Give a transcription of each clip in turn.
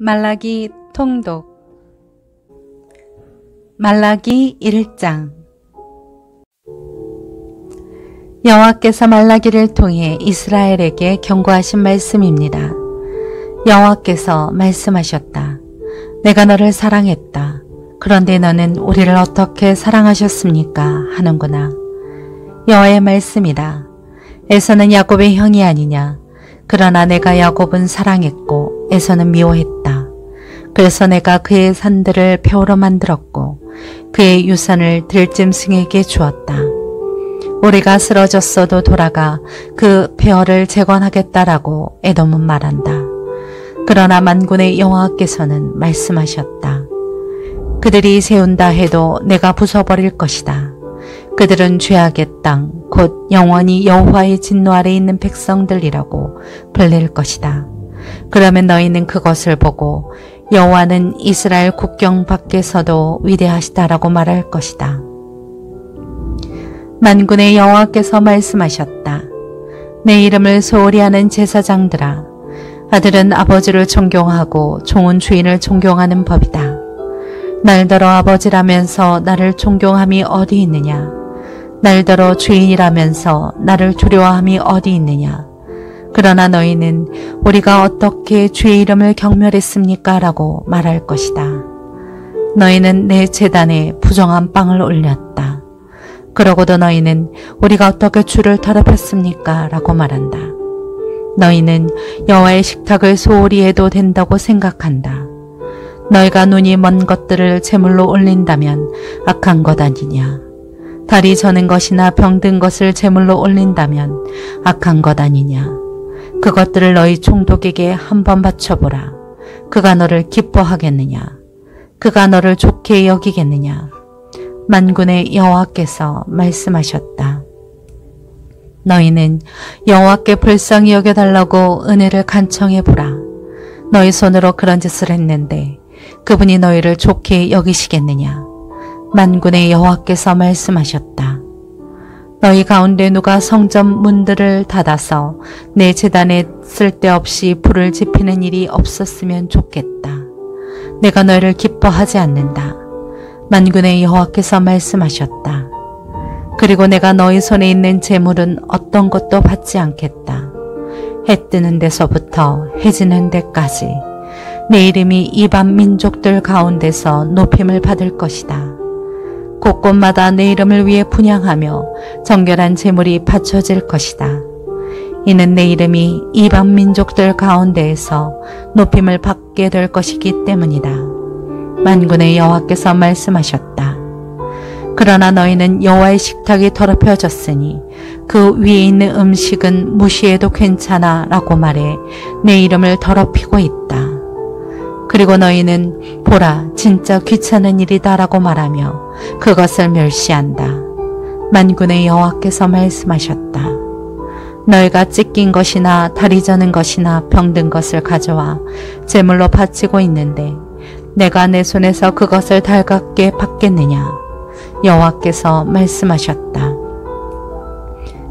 말라기 통독 말라기 1장 여호와께서 말라기를 통해 이스라엘에게 경고하신 말씀입니다. 여호와께서 말씀하셨다. 내가 너를 사랑했다. 그런데 너는 우리를 어떻게 사랑하셨습니까? 하는구나. 여호와의 말씀이다. 에서는 야곱의 형이 아니냐. 그러나 내가 야곱은 사랑했고 에서는 미워했다. 그래서 내가 그의 산들을 표로 만들었고 그의 유산을 들짐승에게 주었다. 우리가 쓰러졌어도 돌아가 그 폐허를 재건하겠다라고 에돔은 말한다. 그러나 만군의 여호와께서는 말씀하셨다. 그들이 세운다 해도 내가 부숴버릴 것이다. 그들은 죄악의 땅, 곧 영원히 여호와의 진노 아래 있는 백성들이라고 불릴 것이다. 그러면 너희는 그것을 보고 여호와는 이스라엘 국경 밖에서도 위대하시다라고 말할 것이다. 만군의 여호와께서 말씀하셨다. 내 이름을 소홀히 하는 제사장들아, 아들은 아버지를 존경하고 종은 주인을 존경하는 법이다. 날더러 아버지라면서 나를 존경함이 어디 있느냐? 날더러 주인이라면서 나를 두려워함이 어디 있느냐? 그러나 너희는 우리가 어떻게 주의 이름을 경멸했습니까? 라고 말할 것이다. 너희는 내 제단에 부정한 빵을 올렸다. 그러고도 너희는 우리가 어떻게 주를 더럽혔습니까? 라고 말한다. 너희는 여호와의 식탁을 소홀히 해도 된다고 생각한다. 너희가 눈이 먼 것들을 제물로 올린다면 악한 것 아니냐. 다리 저는 것이나 병든 것을 제물로 올린다면 악한 것 아니냐. 그것들을 너희 총독에게 한번 바쳐보라. 그가 너를 기뻐하겠느냐. 그가 너를 좋게 여기겠느냐. 만군의 여호와께서 말씀하셨다. 너희는 여호와께 불쌍히 여겨달라고 은혜를 간청해보라. 너희 손으로 그런 짓을 했는데 그분이 너희를 좋게 여기시겠느냐. 만군의 여호와께서 말씀하셨다. 너희 가운데 누가 성전 문들을 닫아서 내 제단에 쓸데없이 불을 지피는 일이 없었으면 좋겠다. 내가 너희를 기뻐하지 않는다. 만군의 여호와께서 말씀하셨다. 그리고 내가 너희 손에 있는 재물은 어떤 것도 받지 않겠다. 해 뜨는 데서부터 해 지는 데까지 내 이름이 이방 민족들 가운데서 높임을 받을 것이다. 곳곳마다 내 이름을 위해 분향하며 정결한 제물이 바쳐질 것이다. 이는 내 이름이 이방 민족들 가운데에서 높임을 받게 될 것이기 때문이다. 만군의 여호와께서 말씀하셨다. 그러나 너희는 여호와의 식탁이 더럽혀졌으니 그 위에 있는 음식은 무시해도 괜찮아 라고 말해 내 이름을 더럽히고 있다. 그리고 너희는 보라 진짜 귀찮은 일이다 라고 말하며 그것을 멸시한다. 만군의 여호와께서 말씀하셨다. 너희가 찢긴 것이나 다리 저는 것이나 병든 것을 가져와 제물로 바치고 있는데 내가 내 손에서 그것을 달갑게 받겠느냐. 여호와께서 말씀하셨다.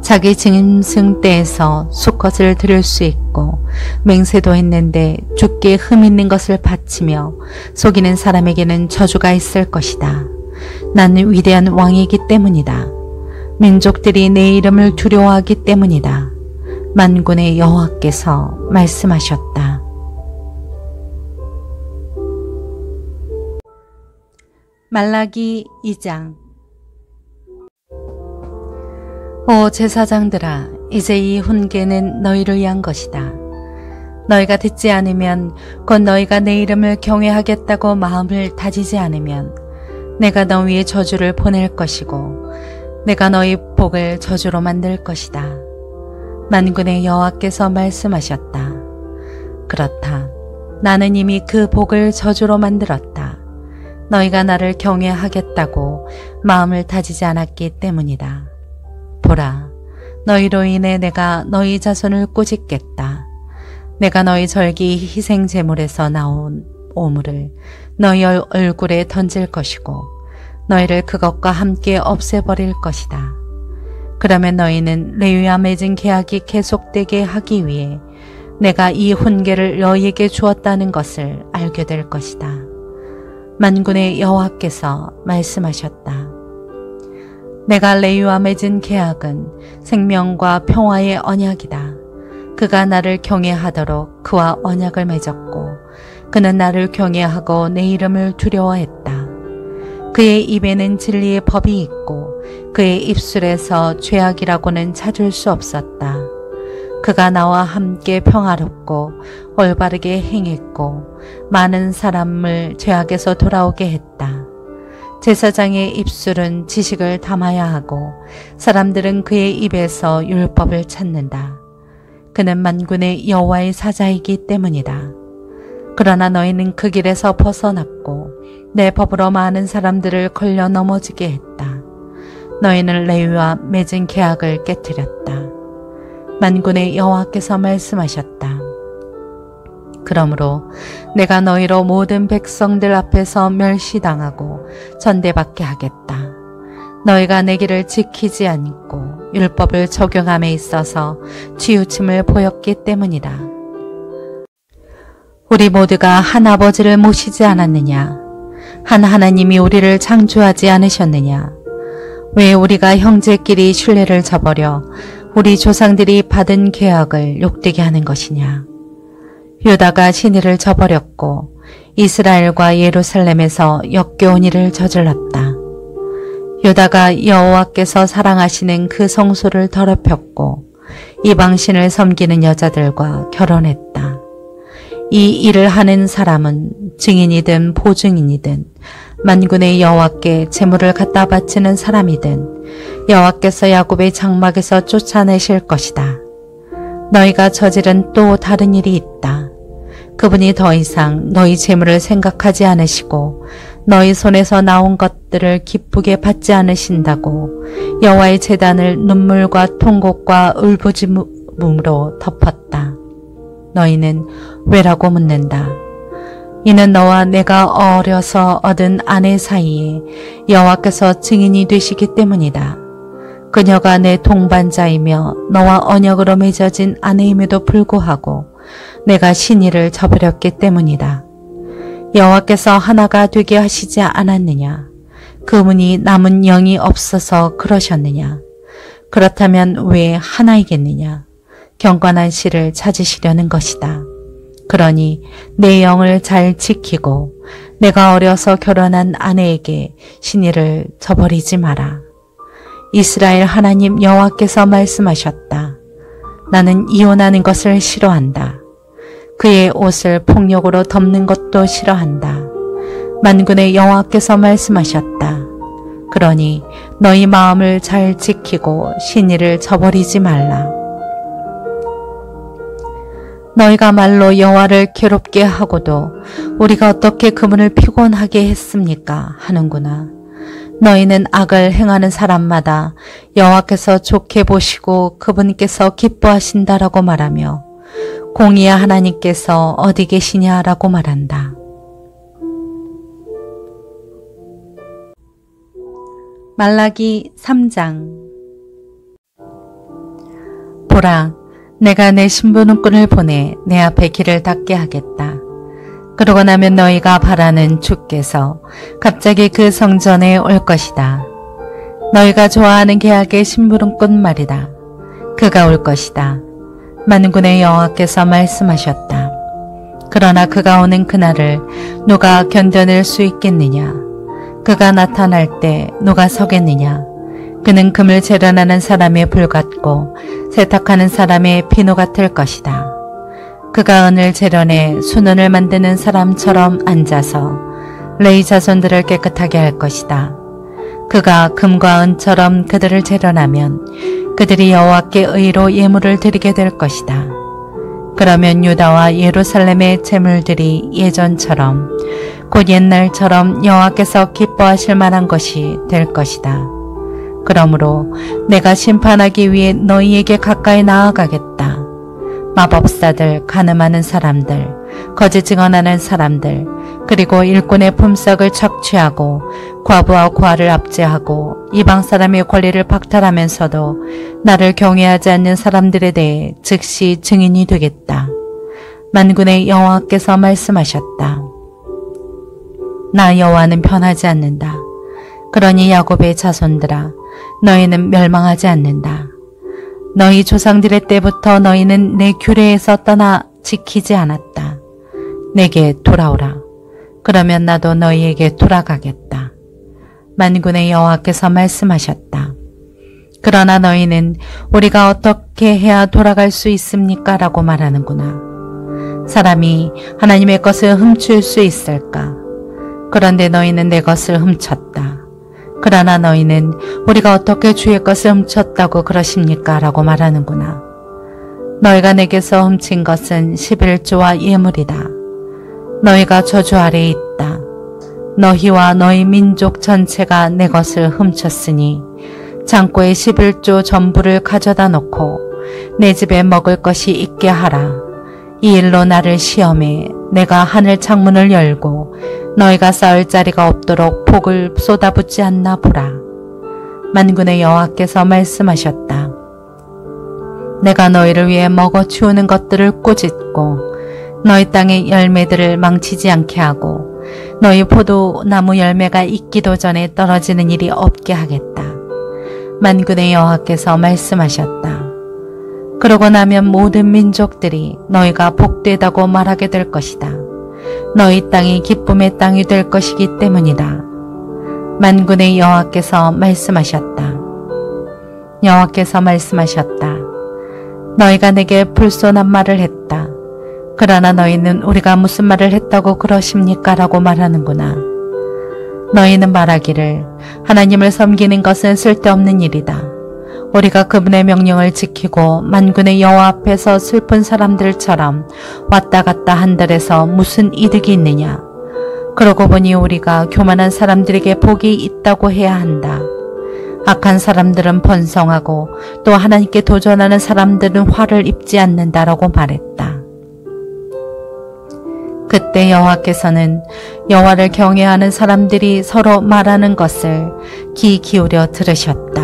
자기 짐승 떼에서 수컷을 드릴 수 있고 맹세도 했는데 주께 흠 있는 것을 바치며 속이는 사람에게는 저주가 있을 것이다. 나는 위대한 왕이기 때문이다. 민족들이 내 이름을 두려워하기 때문이다. 만군의 여호와께서 말씀하셨다. 말라기 2장 오 제사장들아, 이제 이 훈계는 너희를 위한 것이다. 너희가 듣지 않으면 곧 너희가 내 이름을 경외하겠다고 마음을 다지지 않으면 내가 너 위에 저주를 보낼 것이고 내가 너희 복을 저주로 만들 것이다. 만군의 여호와께서 말씀하셨다. 그렇다. 나는 이미 그 복을 저주로 만들었다. 너희가 나를 경외하겠다고 마음을 다지지 않았기 때문이다. 보라, 너희로 인해 내가 너희 자손을 꾸짖겠다. 내가 너희 절기 희생 제물에서 나온 오물을 너희 얼굴에 던질 것이고 너희를 그것과 함께 없애버릴 것이다. 그러면 너희는 레위와 맺은 계약이 계속되게 하기 위해 내가 이 훈계를 너희에게 주었다는 것을 알게 될 것이다. 만군의 여호와께서 말씀하셨다. 내가 레위와 맺은 계약은 생명과 평화의 언약이다. 그가 나를 경외하도록 그와 언약을 맺었고 그는 나를 경외하고 내 이름을 두려워했다. 그의 입에는 진리의 법이 있고 그의 입술에서 죄악이라고는 찾을 수 없었다. 그가 나와 함께 평화롭고 올바르게 행했고 많은 사람을 죄악에서 돌아오게 했다. 제사장의 입술은 지식을 담아야 하고 사람들은 그의 입에서 율법을 찾는다. 그는 만군의 여호와의 사자이기 때문이다. 그러나 너희는 그 길에서 벗어났고 내 법으로 많은 사람들을 걸려 넘어지게 했다. 너희는 레위와 맺은 계약을 깨뜨렸다. 만군의 여호와께서 말씀하셨다. 그러므로 내가 너희로 모든 백성들 앞에서 멸시당하고 전대받게 하겠다. 너희가 내 길을 지키지 않고 율법을 적용함에 있어서 치우침을 보였기 때문이다. 우리 모두가 한 아버지를 모시지 않았느냐? 한 하나님이 우리를 창조하지 않으셨느냐? 왜 우리가 형제끼리 신뢰를 저버려 우리 조상들이 받은 계약을 욕되게 하는 것이냐? 유다가 신의를 저버렸고 이스라엘과 예루살렘에서 역겨운 일을 저질렀다. 유다가 여호와께서 사랑하시는 그 성소를 더럽혔고 이방신을 섬기는 여자들과 결혼했다. 이 일을 하는 사람은 증인이든 보증인이든 만군의 여호와께 제물을 갖다 바치는 사람이든 여호와께서 야곱의 장막에서 쫓아내실 것이다. 너희가 저지른 또 다른 일이 있다. 그분이 더 이상 너희 재물을 생각하지 않으시고 너희 손에서 나온 것들을 기쁘게 받지 않으신다고 여호와의 제단을 눈물과 통곡과 울부짖음으로 덮었다. 너희는 왜라고 묻는다. 이는 너와 내가 어려서 얻은 아내 사이에 여호와께서 증인이 되시기 때문이다. 그녀가 내 동반자이며 너와 언약으로 맺어진 아내임에도 불구하고 내가 신의를 저버렸기 때문이다. 여호와께서 하나가 되게 하시지 않았느냐? 그분이 남은 영이 없어서 그러셨느냐? 그렇다면 왜 하나이겠느냐? 경건한 씨를 찾으시려는 것이다. 그러니 내 영을 잘 지키고 내가 어려서 결혼한 아내에게 신의를 저버리지 마라. 이스라엘 하나님 여호와께서 말씀하셨다. 나는 이혼하는 것을 싫어한다. 그의 옷을 폭력으로 덮는 것도 싫어한다. 만군의 여호와께서 말씀하셨다. 그러니 너희 마음을 잘 지키고 신의를 저버리지 말라. 너희가 말로 여호와를 괴롭게 하고도 우리가 어떻게 그분을 피곤하게 했습니까? 하는구나. 너희는 악을 행하는 사람마다 여호와께서 좋게 보시고 그분께서 기뻐하신다라고 말하며 공의의 하나님께서 어디 계시냐라고 말한다. 말라기 3장. 보라, 내가 내 신부는꾼을 보내 내 앞에 길을 닫게 하겠다. 그러고 나면 너희가 바라는 주께서 갑자기 그 성전에 올 것이다. 너희가 좋아하는 계약의 심부름꾼 말이다. 그가 올 것이다. 만군의 여호와께서 말씀하셨다. 그러나 그가 오는 그날을 누가 견뎌낼 수 있겠느냐? 그가 나타날 때 누가 서겠느냐? 그는 금을 재련하는 사람의 불 같고 세탁하는 사람의 비누 같을 것이다. 그가 은을 재련해 순은을 만드는 사람처럼 앉아서 레위 자손들을 깨끗하게 할 것이다. 그가 금과 은처럼 그들을 재련하면 그들이 여호와께 의로 예물을 드리게 될 것이다. 그러면 유다와 예루살렘의 제물들이 예전처럼 곧 옛날처럼 여호와께서 기뻐하실 만한 것이 될 것이다. 그러므로 내가 심판하기 위해 너희에게 가까이 나아가겠다. 마법사들, 가늠하는 사람들, 거짓 증언하는 사람들, 그리고 일꾼의 품삯을 착취하고 과부와 고아를 압제하고 이방 사람의 권리를 박탈하면서도 나를 경외하지 않는 사람들에 대해 즉시 증인이 되겠다. 만군의 여호와께서 말씀하셨다. 나 여호와는 변하지 않는다. 그러니 야곱의 자손들아, 너희는 멸망하지 않는다. 너희 조상들의 때부터 너희는 내 규례에서 떠나 지키지 않았다. 내게 돌아오라. 그러면 나도 너희에게 돌아가겠다. 만군의 여호와께서 말씀하셨다. 그러나 너희는 우리가 어떻게 해야 돌아갈 수 있습니까? 라고 말하는구나. 사람이 하나님의 것을 훔칠 수 있을까? 그런데 너희는 내 것을 훔쳤다. 그러나 너희는 우리가 어떻게 주의 것을 훔쳤다고 그러십니까? 라고 말하는구나. 너희가 내게서 훔친 것은 11조와 예물이다. 너희가 저주 아래에 있다. 너희와 너희 민족 전체가 내 것을 훔쳤으니 창고에 11조 전부를 가져다 놓고 내 집에 먹을 것이 있게 하라. 이 일로 나를 시험해 내가 하늘 창문을 열고 너희가 쌓을 자리가 없도록 복을 쏟아붓지 않나 보라. 만군의 여호와께서 말씀하셨다. 내가 너희를 위해 먹어 치우는 것들을 꾸짖고 너희 땅의 열매들을 망치지 않게 하고 너희 포도나무 열매가 익기도 전에 떨어지는 일이 없게 하겠다. 만군의 여호와께서 말씀하셨다. 그러고 나면 모든 민족들이 너희가 복되다고 말하게 될 것이다. 너희 땅이 기쁨의 땅이 될 것이기 때문이다. 만군의 여호와께서 말씀하셨다. 여호와께서 말씀하셨다. 너희가 내게 불손한 말을 했다. 그러나 너희는 우리가 무슨 말을 했다고 그러십니까? 라고 말하는구나. 너희는 말하기를 하나님을 섬기는 것은 쓸데없는 일이다. 우리가 그분의 명령을 지키고 만군의 여호와 앞에서 슬픈 사람들처럼 왔다 갔다 한들에서 무슨 이득이 있느냐. 그러고 보니 우리가 교만한 사람들에게 복이 있다고 해야 한다. 악한 사람들은 번성하고 또 하나님께 도전하는 사람들은 화를 입지 않는다라고 말했다. 그때 여호와께서는 여호와를 경외하는 사람들이 서로 말하는 것을 귀 기울여 들으셨다.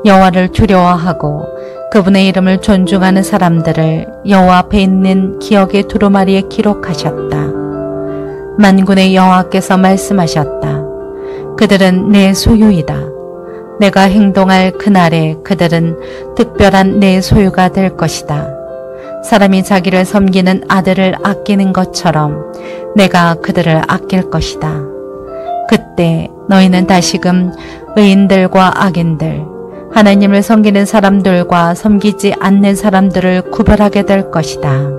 여호와를 두려워하고 그분의 이름을 존중하는 사람들을 여호와 앞에 있는 기억의 두루마리에 기록하셨다. 만군의 여호와께서 말씀하셨다. 그들은 내 소유이다. 내가 행동할 그날에 그들은 특별한 내 소유가 될 것이다. 사람이 자기를 섬기는 아들을 아끼는 것처럼 내가 그들을 아낄 것이다. 그때 너희는 다시금 의인들과 악인들, 하나님을 섬기는 사람들과 섬기지 않는 사람들을 구별하게 될 것이다.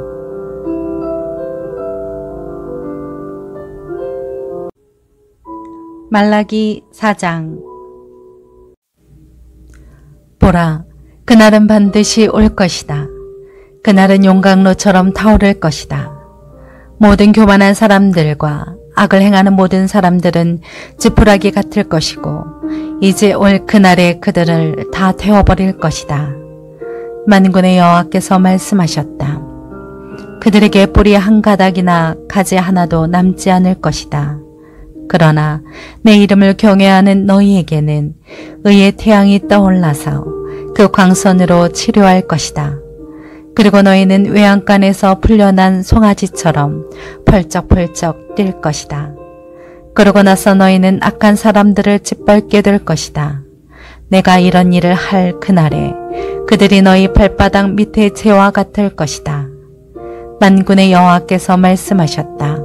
말라기 4장. 보라, 그날은 반드시 올 것이다. 그날은 용광로처럼 타오를 것이다. 모든 교만한 사람들과 악을 행하는 모든 사람들은 지푸라기 같을 것이고 이제 올 그날에 그들을 다 태워버릴 것이다. 만군의 여호와께서 말씀하셨다. 그들에게 뿌리 한 가닥이나 가지 하나도 남지 않을 것이다. 그러나 내 이름을 경외하는 너희에게는 의의 태양이 떠올라서 그 광선으로 치료할 것이다. 그리고 너희는 외양간에서 풀려난 송아지처럼 펄쩍펄쩍 뛸 것이다. 그러고 나서 너희는 악한 사람들을 짓밟게 될 것이다. 내가 이런 일을 할 그날에 그들이 너희 발바닥 밑에 재와 같을 것이다. 만군의 여호와께서 말씀하셨다.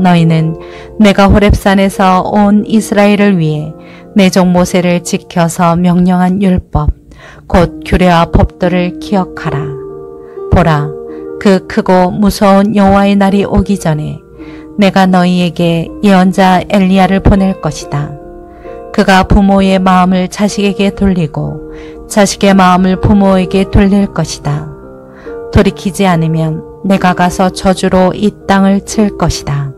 너희는 내가 호렙산에서 온 이스라엘을 위해 내 종 모세를 지켜서 명령한 율법, 곧 규례와 법도를 기억하라. 보라, 그 크고 무서운 여호와의 날이 오기 전에 내가 너희에게 예언자 엘리야를 보낼 것이다. 그가 부모의 마음을 자식에게 돌리고 자식의 마음을 부모에게 돌릴 것이다. 돌이키지 않으면 내가 가서 저주로 이 땅을 칠 것이다.